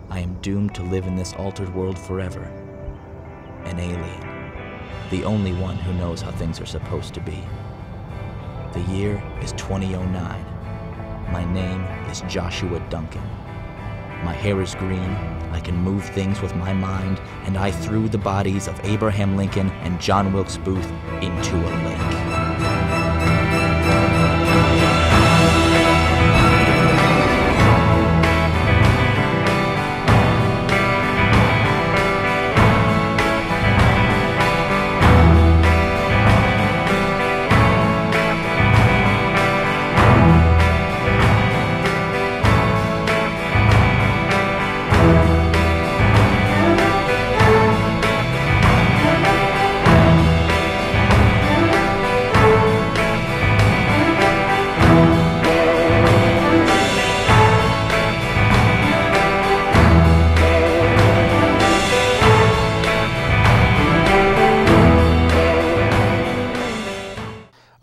I am doomed to live in this altered world forever. An alien. The only one who knows how things are supposed to be. The year is 2009. My name is Joshua Duncan. My hair is green, I can move things with my mind, and I threw the bodies of Abraham Lincoln and John Wilkes Booth into a lake.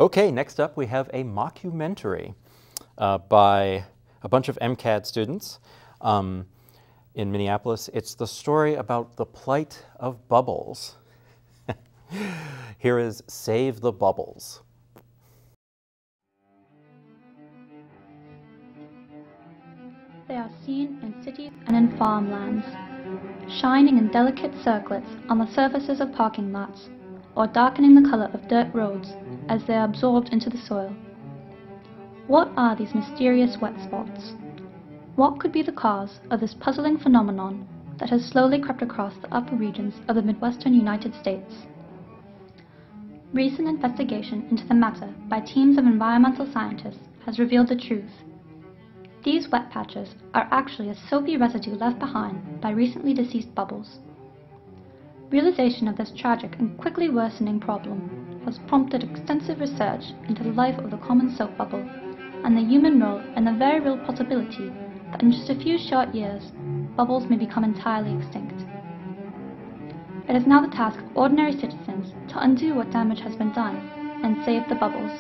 Okay, next up we have a mockumentary by a bunch of MCAD students in Minneapolis. It's the story about the plight of bubbles. Here is Save the Bubbles. They are seen in cities and in farmlands, shining in delicate circlets on the surfaces of parking lots, or darkening the color of dirt roads as they are absorbed into the soil. What are these mysterious wet spots? What could be the cause of this puzzling phenomenon that has slowly crept across the upper regions of the Midwestern United States? Recent investigation into the matter by teams of environmental scientists has revealed the truth. These wet patches are actually a soapy residue left behind by recently deceased bubbles. Realization of this tragic and quickly worsening problem has prompted extensive research into the life of the common soap bubble and the human role and the very real possibility that in just a few short years, bubbles may become entirely extinct. It is now the task of ordinary citizens to undo what damage has been done and save the bubbles.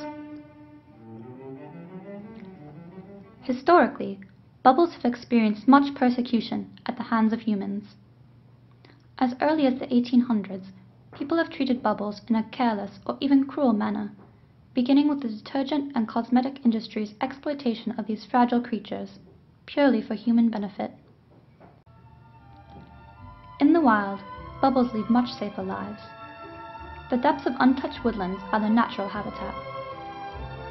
Historically, bubbles have experienced much persecution at the hands of humans. As early as the 1800s, people have treated bubbles in a careless or even cruel manner, beginning with the detergent and cosmetic industry's exploitation of these fragile creatures, purely for human benefit. In the wild, bubbles lead much safer lives. The depths of untouched woodlands are their natural habitat.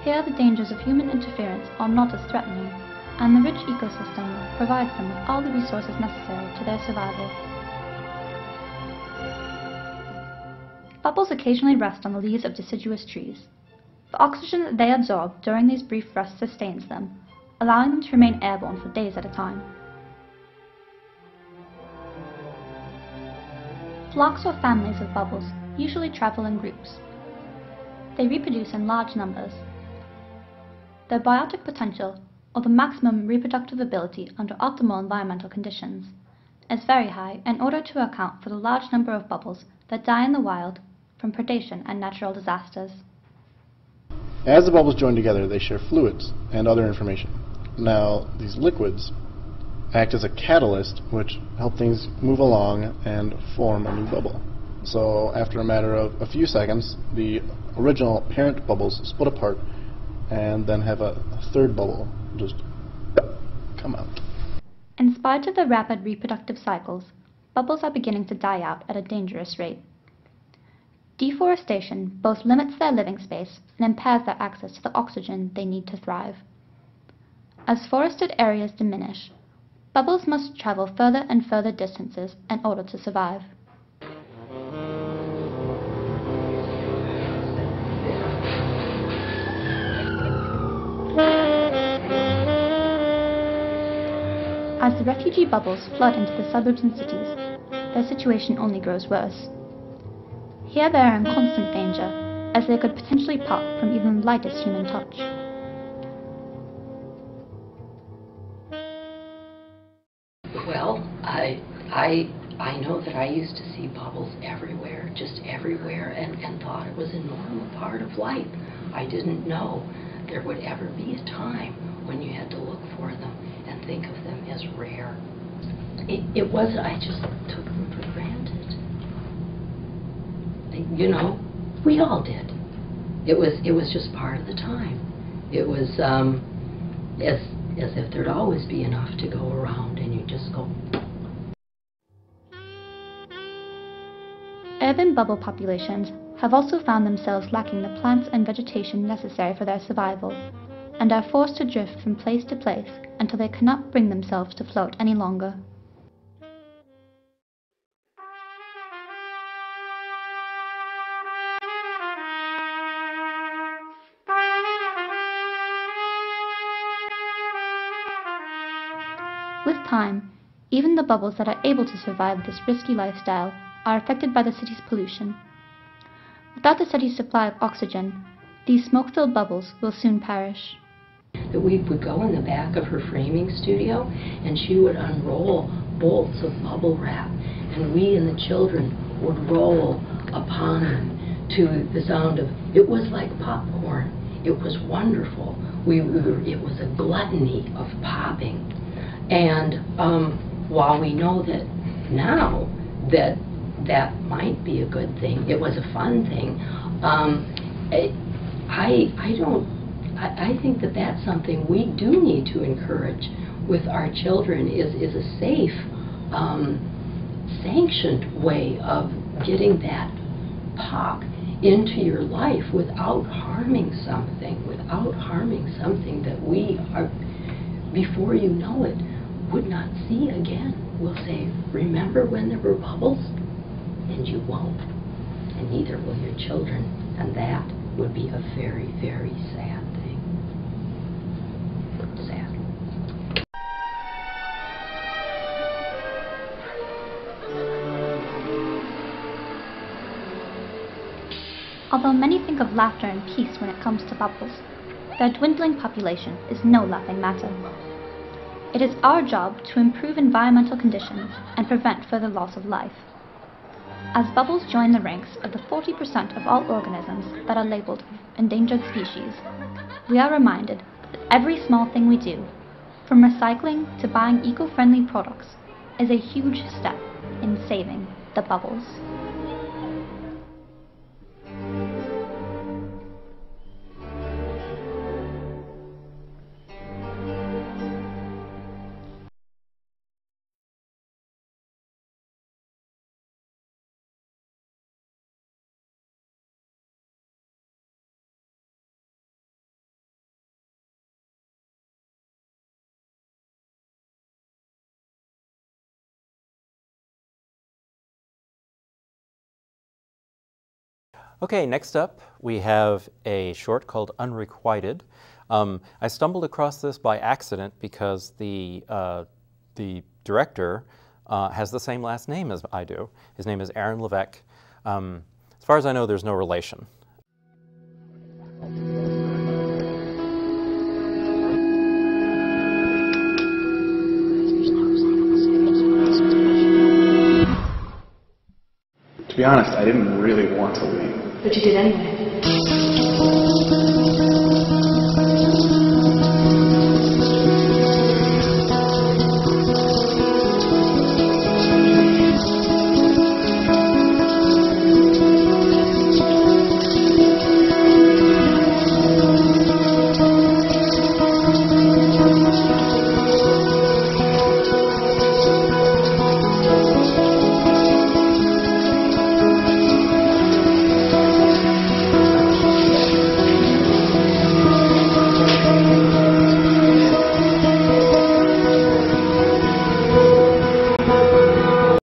Here the dangers of human interference are not as threatening, and the rich ecosystem provides them with all the resources necessary to their survival. Bubbles occasionally rest on the leaves of deciduous trees. The oxygen that they absorb during these brief rests sustains them, allowing them to remain airborne for days at a time. Flocks or families of bubbles usually travel in groups. They reproduce in large numbers. Their biotic potential, or the maximum reproductive ability under optimal environmental conditions, is very high in order to account for the large number of bubbles that die in the wild from predation and natural disasters. As the bubbles join together, they share fluids and other information. Now, these liquids act as a catalyst which help things move along and form a new bubble. So after a matter of a few seconds, the original parent bubbles split apart and then have a third bubble just come out. In spite of the rapid reproductive cycles, bubbles are beginning to die out at a dangerous rate. Deforestation both limits their living space and impairs their access to the oxygen they need to thrive. As forested areas diminish, bubbles must travel further and further distances in order to survive. As the refugee bubbles flood into the suburbs and cities, their situation only grows worse. Here they are in constant danger, as they could potentially pop from even the lightest human touch. Well, I know that I used to see bubbles everywhere, just everywhere, and thought it was a normal part of life. I didn't know there would ever be a time when you had to look for them and think of them as rare. it was, I just took them for granted. You know, we all did. It was just part of the time. It was as if there'd always be enough to go around, and you just go. Urban bubble populations have also found themselves lacking the plants and vegetation necessary for their survival, and are forced to drift from place to place until they cannot bring themselves to float any longer. With time, even the bubbles that are able to survive this risky lifestyle are affected by the city's pollution. Without the city's supply of oxygen, these smoke-filled bubbles will soon perish. That we would go in the back of her framing studio, and she would unroll bolts of bubble wrap, and we and the children would roll upon them to the sound of, it was like popcorn. It was wonderful. It was a gluttony of popping. And while we know that now that might be a good thing, it was a fun thing, I think that that's something we do need to encourage with our children, is a safe, sanctioned way of getting that pop into your life without harming something, that we are, before you know it, would not see again. We'll say, remember when there were bubbles? And you won't. And neither will your children. And that would be a very, very sad thing. Sad. Although many think of laughter and peace when it comes to bubbles, their dwindling population is no laughing matter. It is our job to improve environmental conditions and prevent further loss of life. As bubbles join the ranks of the 40% of all organisms that are labeled endangered species, we are reminded that every small thing we do, from recycling to buying eco-friendly products, is a huge step in saving the bubbles. Okay, next up we have a short called Unrequited. I stumbled across this by accident because the director has the same last name as I do. His name is Aaron Levesque. As far as I know, there's no relation. To be honest, I didn't really want to leave. But you did anyway.